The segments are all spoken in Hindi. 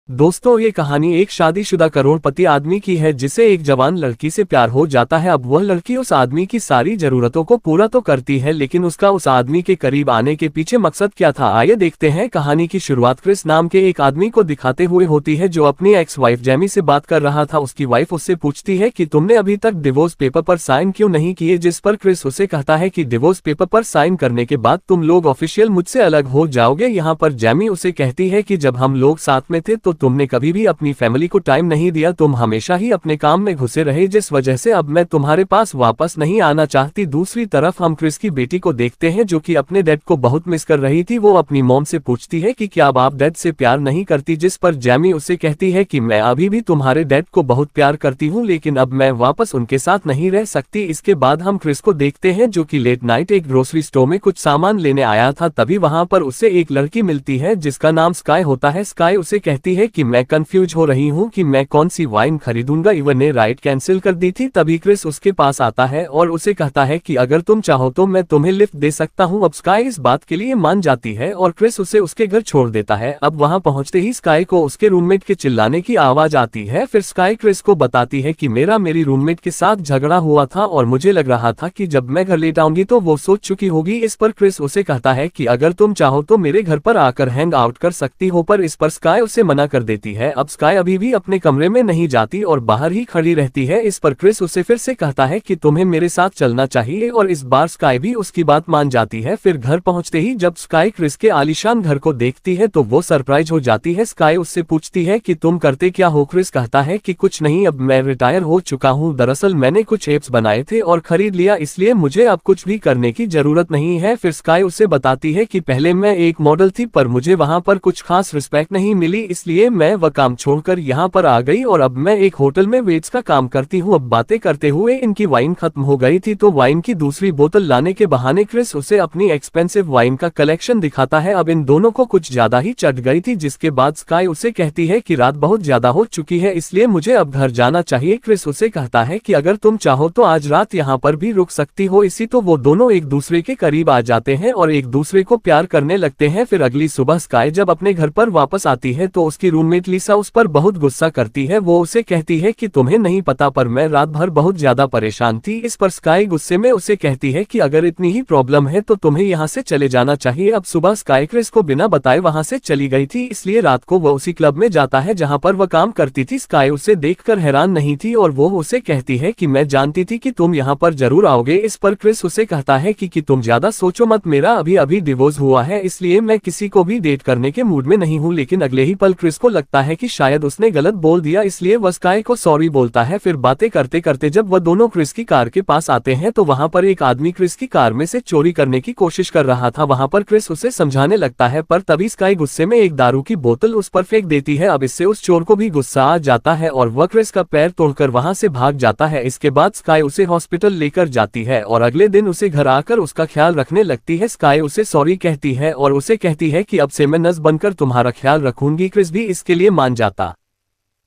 दोस्तों, ये कहानी एक शादीशुदा करोड़पति आदमी की है जिसे एक जवान लड़की से प्यार हो जाता है। अब वह लड़की उस आदमी की सारी जरूरतों को पूरा तो करती है, लेकिन उसका उस आदमी के करीब आने के पीछे मकसद क्या था, आइए देखते हैं। कहानी की शुरुआत क्रिस नाम के एक आदमी को दिखाते हुए होती है जो अपनी एक्स वाइफ जेमी से बात कर रहा था। उसकी वाइफ उससे पूछती है कि तुमने अभी तक डिवोर्स पेपर पर साइन क्यों नहीं किए, जिस पर क्रिस उसे कहता है कि डिवोर्स पेपर पर साइन करने के बाद तुम लोग ऑफिशियल मुझसे अलग हो जाओगे। यहाँ पर जेमी उसे कहती है कि जब हम लोग साथ में थे तो तुमने कभी भी अपनी फैमिली को टाइम नहीं दिया, तुम हमेशा ही अपने काम में घुसे रहे, जिस वजह से अब मैं तुम्हारे पास वापस नहीं आना चाहती। दूसरी तरफ हम क्रिस की बेटी को देखते हैं जो कि अपने डैड को बहुत मिस कर रही थी। वो अपनी मॉम से पूछती है कि क्या अब आप डैड से प्यार नहीं करती, जिस पर जेमी उसे कहती है कि मैं अभी भी तुम्हारे डैड को बहुत प्यार करती हूँ, लेकिन अब मैं वापस उनके साथ नहीं रह सकती। इसके बाद हम क्रिस को देखते हैं जो कि लेट नाइट एक ग्रोसरी स्टोर में कुछ सामान लेने आया था। तभी वहां पर उसे एक लड़की मिलती है जिसका नाम स्काई होता है। स्काई उसे कहती है कि मैं कंफ्यूज हो रही हूँ कि मैं कौन सी वाइन खरीदूंगा, इवन ने राइड कैंसिल कर दी थी। तभी क्रिस उसके पास आता है और उसे कहता है कि अगर तुम चाहो तो मैं तुम्हें लिफ्ट दे सकता हूँ। अब स्काई इस बात के लिए मान जाती है और क्रिस उसे उसके घर छोड़ देता है। अब वहां पहुंचते ही स्काई को उसके रूममेट के चिल्लाने की आवाज आती है। फिर स्काई क्रिस को बताती है कि मेरी रूममेट के साथ झगड़ा हुआ था और मुझे लग रहा था कि जब मैं घर लेट आऊंगी तो वो सोच चुकी होगी। इस पर क्रिस उसे कहता है कि अगर तुम चाहो तो मेरे घर पर आकर हैंग आउट कर सकती हो, पर इस पर स्काई उसे मना कर देती है। अब स्काई अभी भी अपने कमरे में नहीं जाती और बाहर ही खड़ी रहती है। इस पर क्रिस उसे फिर से कहता है कि तुम्हें मेरे साथ चलना चाहिए और इस बार स्काई भी उसकी बात मान जाती है। फिर घर पहुंचते ही जब स्काई क्रिस के आलीशान घर को देखती है तो वो सरप्राइज हो जाती है। स्काई उससे पूछती है कि तुम करते क्या हो। क्रिस कहता है कि कुछ नहीं, अब मैं रिटायर हो चुका हूँ, दरअसल मैंने कुछ एप्स बनाए थे और खरीद लिया, इसलिए मुझे अब कुछ भी करने की जरूरत नहीं है। फिर स्काई उसे बताती है कि पहले मैं एक मॉडल थी पर मुझे वहां पर कुछ खास रिस्पेक्ट नहीं मिली, इसलिए मैं वह काम छोड़कर यहाँ पर आ गई और अब मैं एक होटल में वेट्स का काम करती हूँ। अब बातें करते हुए इनकी वाइन खत्म हो गई थी तो वाइन की दूसरी बोतल लाने के बहाने क्रिस उसे अपनी एक्सपेंसिव वाइन का कलेक्शन दिखाता है। अब इन दोनों को कुछ ज्यादा ही चढ़ गई थी, जिसके बाद स्काई उसे कहती है कि रात बहुत ज्यादा हो चुकी है, इसलिए मुझे अब घर जाना चाहिए। क्रिस उसे कहता है कि अगर तुम चाहो तो आज रात यहाँ पर भी रुक सकती हो। इसी तो वो दोनों एक दूसरे के करीब आ जाते हैं और एक दूसरे को प्यार करने लगते हैं। फिर अगली सुबह स्काई जब अपने घर पर वापस आती है तो उसकी रूममेट लिसा उस पर बहुत गुस्सा करती है। वो उसे कहती है कि तुम्हें नहीं पता पर मैं रात भर बहुत ज्यादा परेशान थी। इस पर स्काई गुस्से में उसे कहती है कि अगर इतनी ही प्रॉब्लम है तो तुम्हें यहाँ से चले जाना चाहिए। अब सुबह स्काई क्रिस को बिना बताए वहाँ से चली गई थी, इसलिए रात को वह उसी क्लब में जाता है जहाँ पर वह काम करती थी। स्काई उसे देखकर हैरान नहीं थी और वो उसे कहती है कि मैं जानती थी कि तुम यहाँ पर जरूर आओगे। इस पर क्रिस उसे कहता है कि तुम ज्यादा सोचो मत, मेरा अभी अभी डिवोर्स हुआ है, इसलिए मैं किसी को भी डेट करने के मूड में नहीं हूँ। लेकिन अगले ही पल क्रिस को लगता है कि शायद उसने गलत बोल दिया, इसलिए वह स्काई को सॉरी बोलता है। फिर बातें करते करते जब वह दोनों क्रिस की कार के पास आते हैं तो वहां पर एक आदमी क्रिस की कार में से चोरी करने की कोशिश कर रहा था। वहां पर क्रिस उसे समझाने लगता है पर तभी स्काई गुस्से में एक दारू की बोतल उस पर फेंक देती है। अब इससे उस चोर को भी गुस्सा आ जाता है और वह क्रिस का पैर तोड़कर वहां से भाग जाता है। इसके बाद स्काई उसे हॉस्पिटल लेकर जाती है और अगले दिन उसे घर आकर उसका ख्याल रखने लगती है। स्काई उसे सॉरी कहती है और उसे कहती है कि अब से मैं नर्स बनकर तुम्हारा ख्याल रखूंगी। क्रिस भी इसके लिए मान जाता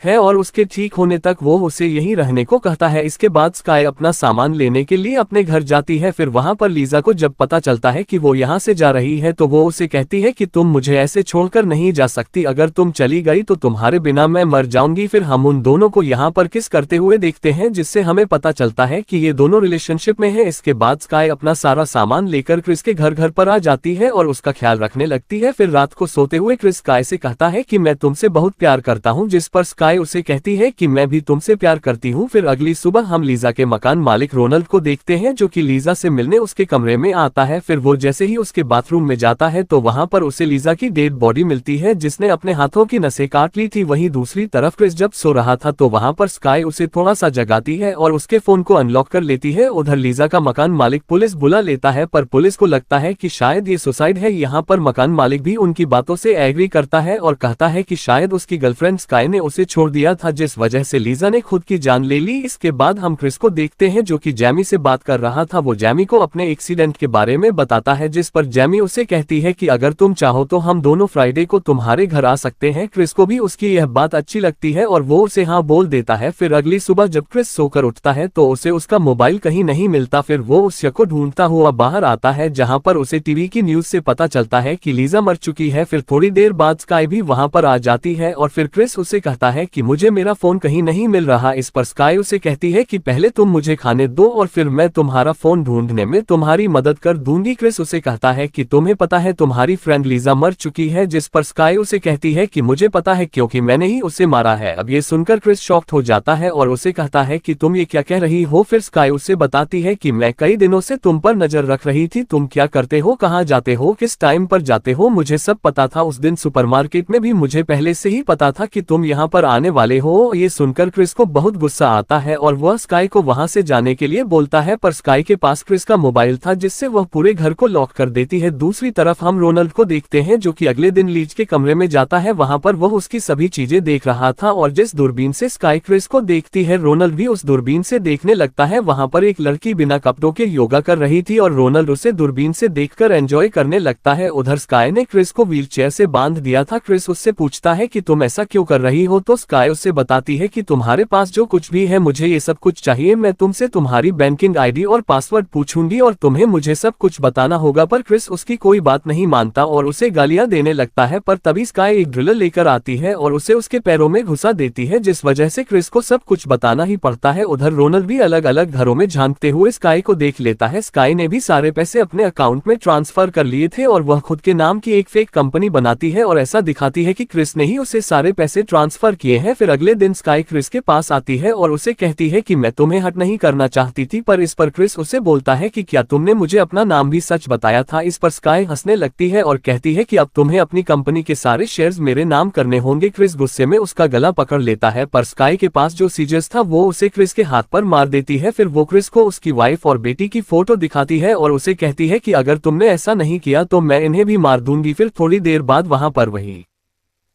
है और उसके ठीक होने तक वो उसे यहीं रहने को कहता है। इसके बाद स्काई अपना सामान लेने के लिए अपने घर जाती है। फिर वहां पर लीजा को जब पता चलता है कि वो यहाँ से जा रही है तो वो उसे कहती है कि तुम मुझे ऐसे छोड़कर नहीं जा सकती, अगर तुम चली गई तो तुम्हारे बिना मैं मर जाऊंगी। फिर हम उन दोनों को यहाँ पर किस करते हुए देखते हैं, जिससे हमें पता चलता है कि ये दोनों रिलेशनशिप में है। इसके बाद स्काई अपना सारा सामान लेकर क्रिस के घर पर आ जाती है और उसका ख्याल रखने लगती है। फिर रात को सोते हुए क्रिस स्काई से कहता है कि मैं तुमसे बहुत प्यार करता हूँ, जिस पर स्काई उसे कहती है कि मैं भी तुमसे प्यार करती हूँ। फिर अगली सुबह हम लीजा के मकान मालिक रोनाल्ड को देखते हैं जो कि लीजा से मिलने उसके कमरे में आता है। फिर वो जैसे ही उसके बाथरूम में जाता है तो वहां पर उसे लीजा की डेड बॉडी मिलती है जिसने अपने हाथों की नसें काट ली थी। वहीं दूसरी तरफ क्रिस जब सो रहा था तो वहां पर स्काई उसे थोड़ा सा जगाती है और उसके फोन को अनलॉक कर लेती है। उधर लीजा का मकान मालिक पुलिस बुला लेता है पर पुलिस को लगता है कि शायद ये सुसाइड है। यहाँ पर मकान मालिक भी उनकी बातों से एग्री करता है और कहता है कि शायद उसकी गर्लफ्रेंड स्काई ने उसे छोड़ दिया था, जिस वजह से लीजा ने खुद की जान ले ली। इसके बाद हम क्रिस को देखते हैं जो कि जैमी से बात कर रहा था। वो जैमी को अपने एक्सीडेंट के बारे में बताता है, जिस पर जैमी उसे कहती है कि अगर तुम चाहो तो हम दोनों फ्राइडे को तुम्हारे घर आ सकते हैं। क्रिस को भी उसकी यह बात अच्छी लगती है और वो उसे हाँ बोल देता है। फिर अगली सुबह जब क्रिस सोकर उठता है तो उसे उसका मोबाइल कहीं नहीं मिलता। फिर वो उस शख्स को ढूंढता हुआ बाहर आता है, जहां पर उसे टीवी की न्यूज से पता चलता है कि लीजा मर चुकी है। फिर थोड़ी देर बाद स्काई भी वहां पर आ जाती है और फिर क्रिस उसे कहता है कि मुझे मेरा फोन कहीं नहीं मिल रहा। इस पर स्काई उसे कहती है कि पहले तुम मुझे खाने दो और फिर मैं तुम्हारा फोन ढूंढने में तुम्हारी मदद कर दूंगी। क्रिस उसे कहता है कि तुम्हें पता है तुम्हारी फ्रेंड लीजा मर चुकी है, जिस पर स्काई उसे कहती है कि मुझे पता है क्योंकि मैंने ही उसे मारा है। अब ये सुनकर क्रिस शॉक्ड हो जाता है और उसे कहता है कि तुम ये क्या कह रही हो। फिर स्काई उसे बताती है कि मैं कई दिनों से तुम पर नजर रख रही थी, तुम क्या करते हो, कहाँ जाते हो, किस टाइम पर जाते हो, मुझे सब पता था। उस दिन सुपरमार्केट में भी मुझे पहले से ही पता था कि तुम यहाँ पर आने वाले हो। ये सुनकर क्रिस को बहुत गुस्सा आता है और वह स्काई को वहां से जाने के लिए बोलता है, पर स्काई के पास क्रिस का मोबाइल था, जिससे वह पूरे घर को लॉक कर देती है। दूसरी तरफ हम रोनाल्ड को देखते हैं जो कि अगले दिन लीज के कमरे में जाता है। वहां पर वह उसकी सभी चीजें देख रहा था और जिस दूरबीन से स्काई क्रिस को देखती है, रोनाल्ड भी उस दूरबीन से देखने लगता है। वहां पर एक लड़की बिना कपड़ों के योगा कर रही थी और रोनाल्ड उसे दूरबीन से देखकर एंजॉय करने लगता है। उधर स्काई ने क्रिस को व्हीलचेयर से बांध दिया था। क्रिस उससे पूछता है कि तुम ऐसा क्यों कर रही हो, तो स्काई उससे बताती है कि तुम्हारे पास जो कुछ भी है मुझे ये सब कुछ चाहिए, मैं तुमसे तुम्हारी बैंकिंग आईडी और पासवर्ड पूछूंगी और तुम्हें मुझे सब कुछ बताना होगा। पर क्रिस उसकी कोई बात नहीं मानता और उसे गालियां देने लगता है। पर तभी स्काई एक ड्रिलर लेकर आती है और उसे उसके पैरों में घुसा देती है, जिस वजह से क्रिस को सब कुछ बताना ही पड़ता है। उधर रोनाल्ड भी अलग अलग घरों में झांकते हुए स्काई को देख लेता है। स्काई ने भी सारे पैसे अपने अकाउंट में ट्रांसफर कर लिए थे और वह खुद के नाम की एक फेक कंपनी बनाती है और ऐसा दिखाती है कि क्रिस ने ही उसे सारे पैसे ट्रांसफर किए हैं। फिर अगले दिन स्काई क्रिस के पास आती है और उसे कहती है कि मैं तुम्हें हर्ट नहीं करना चाहती थी, पर इस पर क्रिस उसे बोलता है कि क्या तुमने मुझे अपना नाम भी सच बताया था। इस पर स्काई हंसने लगती है और कहती है कि अब तुम्हें अपनी कंपनी के सारे शेयर्स मेरे नाम करने होंगे। क्रिस गुस्से में उसका गला पकड़ लेता है, पर स्काई के पास जो सीजर्स था वो उसे क्रिस के हाथ पर मार देती है। फिर वो क्रिस को उसकी वाइफ और बेटी की फोटो दिखाती है और उसे कहती है कि अगर तुमने ऐसा नहीं किया तो मैं इन्हें भी मार दूंगी। फिर थोड़ी देर बाद वहां पर वही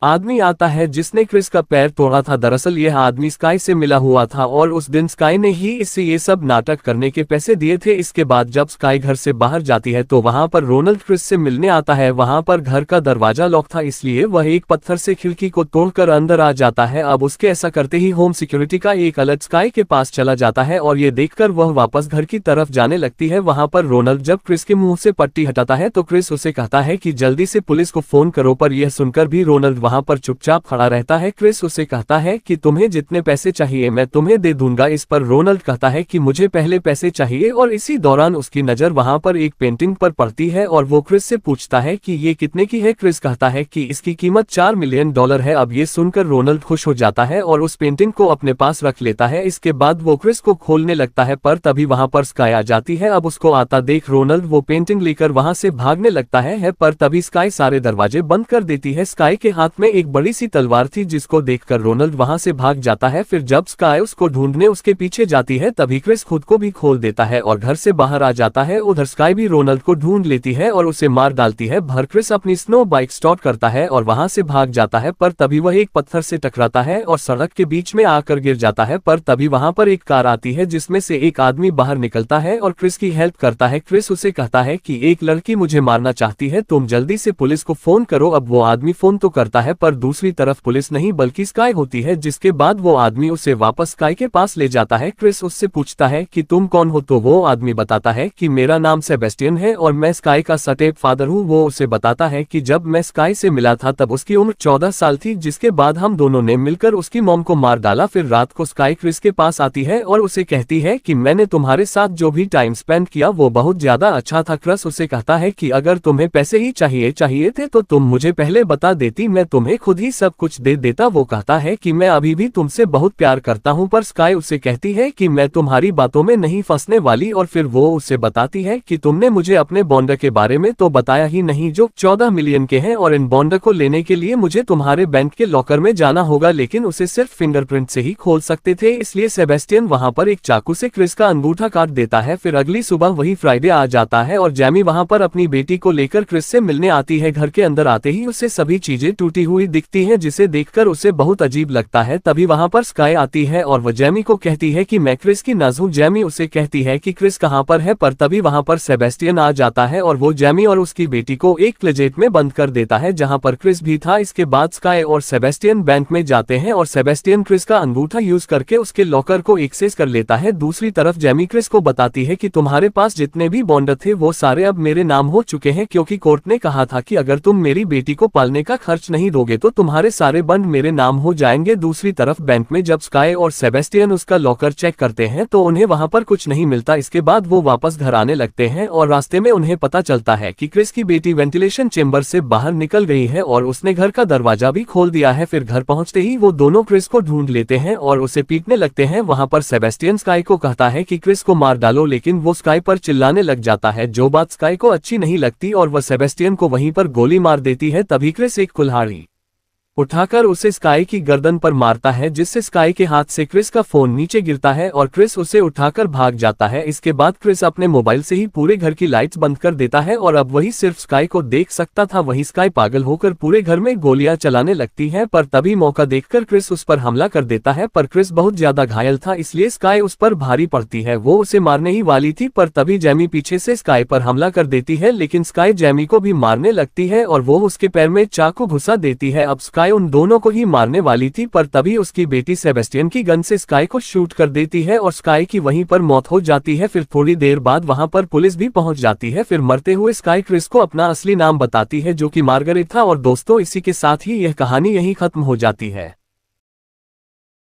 आदमी आता है जिसने क्रिस का पैर तोड़ा था। दरअसल यह आदमी स्काई से मिला हुआ था और उस दिन स्काई ने ही इससे ये सब नाटक करने के पैसे दिए थे। इसके बाद जब स्काई घर से बाहर जाती है तो वहां पर रोनाल्ड क्रिस से मिलने आता है। वहां पर घर का दरवाजा लॉक था, इसलिए वह एक पत्थर से खिड़की को तोड़कर अंदर आ जाता है। अब उसके ऐसा करते ही होम सिक्योरिटी का एक अलर्ट स्काई के पास चला जाता है और ये देखकर वह वापस घर की तरफ जाने लगती है। वहां पर रोनाल्ड जब क्रिस के मुंह से पट्टी हटाता है तो क्रिस उसे कहता है कि जल्दी से पुलिस को फोन करो, पर यह सुनकर भी रोनाल्ड वहां पर चुपचाप खड़ा रहता है। क्रिस उसे कहता है कि तुम्हें जितने पैसे चाहिए मैं तुम्हें दे दूंगा। इस पर रोनाल्ड कहता है कि मुझे पहले पैसे चाहिए और इसी दौरान उसकी नजर वहां पर एक पेंटिंग पर पड़ती है और वो क्रिस से पूछता है कि ये कितने की है। क्रिस कहता है कि इसकी कीमत $4 मिलियन है। अब ये सुनकर रोनाल्ड खुश हो जाता है और उस पेंटिंग को अपने पास रख लेता है। इसके बाद वो क्रिस को खोलने लगता है, पर तभी वहां पर स्काई आ जाती है। अब उसको आता देख रोनाल्ड वो पेंटिंग लेकर वहां से भागने लगता है, पर तभी स्काई सारे दरवाजे बंद कर देती है। स्काई के हाथ में एक बड़ी सी तलवार थी, जिसको देखकर रोनाल्ड वहां से भाग जाता है। फिर जब स्काई उसको ढूंढने उसके पीछे जाती है तभी क्रिस खुद को भी खोल देता है और घर से बाहर आ जाता है। उधर स्काई भी रोनाल्ड को ढूंढ लेती है और उसे मार डालती है। भर क्रिस अपनी स्नो बाइक स्टार्ट करता है और वहां से भाग जाता है, पर तभी वह एक पत्थर से टकराता है और सड़क के बीच में आकर गिर जाता है। पर तभी वहां पर एक कार आती है जिसमें से एक आदमी बाहर निकलता है और क्रिस की हेल्प करता है। क्रिस उसे कहता है कि एक लड़की मुझे मारना चाहती है, तुम जल्दी से पुलिस को फोन करो। अब वो आदमी फोन तो करता है, पर दूसरी तरफ पुलिस नहीं बल्कि स्काई होती है, जिसके बाद वो आदमी उसे वापस स्काई के पास ले जाता है। क्रिस उससे पूछता है कि तुम कौन हो, तो वो आदमी बताता है कि मेरा नाम सेबेस्टियन है और मैं स्काई का स्टेप फादर हूँ। वो उसे बताता है कि जब मैं स्काई से मिला था तब उसकी उम्र 14 साल थी, जिसके बाद हम दोनों ने मिलकर उसकी मॉम को मार डाला। फिर रात को स्काई क्रिस के पास आती है और उसे कहती है कि मैंने तुम्हारे साथ जो भी टाइम स्पेंड किया वो बहुत ज्यादा अच्छा था। क्रिस उसे कहता है कि अगर तुम्हें पैसे ही चाहिए थे तो तुम मुझे पहले बता देती, मैं तुम्हें खुद ही सब कुछ दे देता। वो कहता है कि मैं अभी भी तुमसे बहुत प्यार करता हूं, पर स्काई उसे कहती है कि मैं तुम्हारी बातों में नहीं फंसने वाली। और फिर वो उसे बताती है कि तुमने मुझे अपने बॉन्ड के बारे में तो बताया ही नहीं, जो 14 मिलियन के हैं, और इन बॉन्ड को लेने के लिए मुझे तुम्हारे बैंक के लॉकर में जाना होगा, लेकिन उसे सिर्फ फिंगरप्रिंट से ही खोल सकते थे, इसलिए सेबेस्टियन वहां पर एक चाकू से क्रिस का अंगूठा काट देता है। फिर अगली सुबह वही फ्राइडे आ जाता है और जैमी वहां पर अपनी बेटी को लेकर क्रिस से मिलने आती है। घर के अंदर आते ही उसे सभी चीजें टूटी हुई दिखती है, जिसे देखकर उसे बहुत अजीब लगता है। तभी वहां पर स्काई आती है और वह जेमी को कहती है कि मैं क्रिस की नर्स हूं। जेमी उसे कहती है कि क्रिस कहां पर है, पर तभी वहां पर सेबेस्टियन आ जाता है और वो जेमी और उसकी बेटी को एक क्लोजेट में बंद कर देता है, जहां पर क्रिस भी था। इसके बाद स्काई और सेबेस्टियन बैंक में जाते हैं और सेबेस्टियन क्रिस का अंगूठा यूज करके उसके लॉकर को एक्सेस कर लेता है। दूसरी तरफ जेमी क्रिस को बताती है कि तुम्हारे पास जितने भी बॉन्ड थे वो सारे अब मेरे नाम हो चुके हैं, क्योंकि कोर्ट ने कहा था कि अगर तुम मेरी बेटी को पालने का खर्च नहीं दोगे तो तुम्हारे सारे बंड मेरे नाम हो जाएंगे। दूसरी तरफ बैंक में जब स्काई और सेबेस्टियन उसका लॉकर चेक करते हैं तो उन्हें वहां पर कुछ नहीं मिलता। इसके बाद वो वापस घर आने लगते हैं और रास्ते में उन्हें पता चलता है कि क्रिस की बेटी वेंटिलेशन चेंबर से बाहर निकल गई है और उसने घर का दरवाजा भी खोल दिया है। फिर घर पहुंचते ही वो दोनों क्रिस को ढूंढ लेते हैं और उसे पीटने लगते हैं। वहां पर सेबेस्टियन स्काई को कहता है कि क्रिस को मार डालो, लेकिन वो स्काई पर चिल्लाने लग जाता है, जो बात स्काई को अच्छी नहीं लगती और वह सेबेस्टियन को वहीं पर गोली मार देती है। तभी क्रिस एक कुल्हाड़ी उठाकर उसे स्काई की गर्दन पर मारता है, जिससे स्काई के हाथ से क्रिस का फोन नीचे गिरता है और क्रिस उसे उठाकर भाग जाता है। इसके बाद क्रिस अपने मोबाइल से ही पूरे घर की लाइट्स बंद कर देता है और अब वही सिर्फ स्काई को देख सकता था। वही स्काई पागल होकर पूरे घर में गोलियां चलाने लगती है, पर तभी मौका देखकर क्रिस उस पर हमला कर देता है। पर क्रिस बहुत ज्यादा घायल था, इसलिए स्काई उस पर भारी पड़ती है। वो उसे मारने ही वाली थी, पर तभी जेमी पीछे से स्काई पर हमला कर देती है, लेकिन स्काई जेमी को भी मारने लगती है और वो उसके पैर में चाकू घुसा देती है। अब स्काई उन दोनों को ही मारने वाली थी, पर तभी उसकी बेटी सेबेस्टियन की गन से स्काई को शूट कर देती है और स्काई की वहीं पर मौत हो जाती है। फिर थोड़ी देर बाद वहां पर पुलिस भी पहुंच जाती है। फिर मरते हुए स्काई क्रिस को अपना असली नाम बताती है, जो कि मार्गरेट था। और दोस्तों, इसी के साथ ही यह कहानी यहीं खत्म हो जाती है।